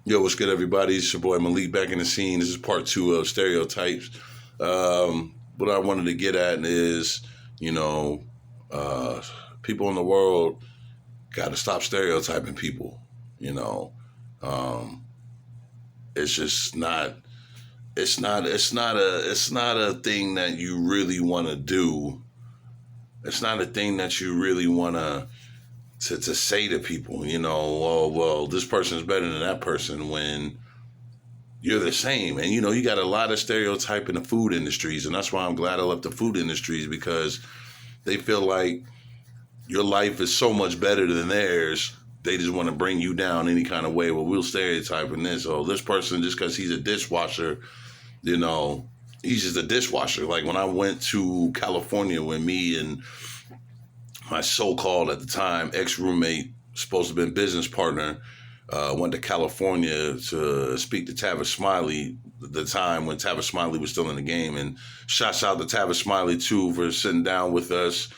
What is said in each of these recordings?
Yo, what's good, everybody? It's your boy Malik back in the scene. This is part two of stereotypes. What I wanted to get at is, you know, uh, people in the world got to stop stereotyping people. You know, um, it's just not. It's not a thing that you really want to do. It's not a thing that you really want to say to people. You know, oh well, this person is better than that person when you're the same. And you got a lot of stereotype in the food industries, and that's why I'm glad I left the food industries, because they feel like your life is so much better than theirs. They just want to bring you down any kind of way. Well, we'll stereotype in this. Oh, this person, just because he's a dishwasher, he's just a dishwasher. Like when I went to California with me and my so-called at the time ex-roommate, supposed to have been business partner, went to California to speak to Tavis Smiley at the time when Tavis Smiley was still in the game. And shouts out to Tavis Smiley, too, for sitting down with us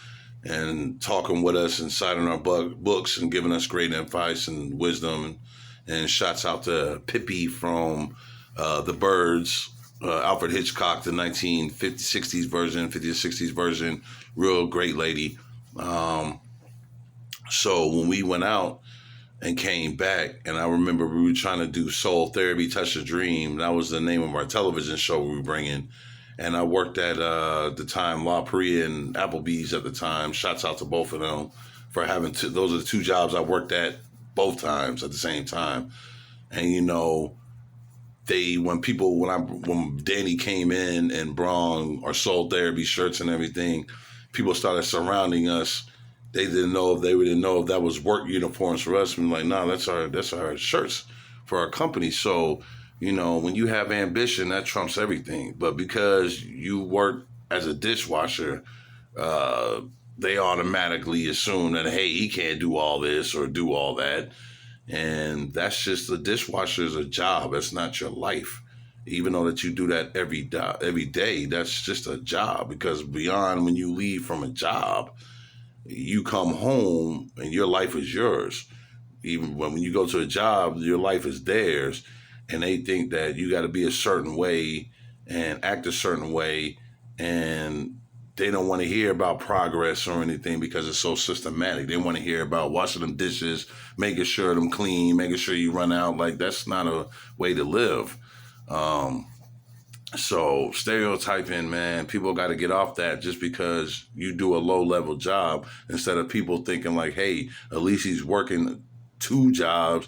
and talking with us and citing our books and giving us great advice and wisdom. And shouts out to Pippi from The Birds, Alfred Hitchcock, the 1950s, 60s version, 50s, 60s version. Real great lady. So when we went out and came back, and I remember we were trying to do Soul Therapy, Touch a Dream. That was the name of our television show we were bringing. And I worked at the time La Pria and Applebee's at the time. Shouts out to both of them for having those are the two jobs I worked at both times at the same time. And when Danny came in and brought our Soul Therapy shirts and everything, people started surrounding us. They didn't know if that was work uniforms for us. And like, nah, that's our shirts for our company. So, when you have ambition, that trumps everything. But because you work as a dishwasher, they automatically assume that, hey, he can't do all this or do all that. And that's just, the dishwasher is a job. That's not your life. Even though that you do that every day, that's just a job. Because beyond when you leave from a job, you come home and your life is yours. Even when you go to a job, your life is theirs. And they think that you got to be a certain way and act a certain way. And they don't want to hear about progress or anything because it's so systematic. They want to hear about washing them dishes, making sure them clean, making sure you run out. Like, that's not a way to live. So stereotyping, man, people got to get off that just because you do a low level job, instead of people thinking like, hey, at least he's working two jobs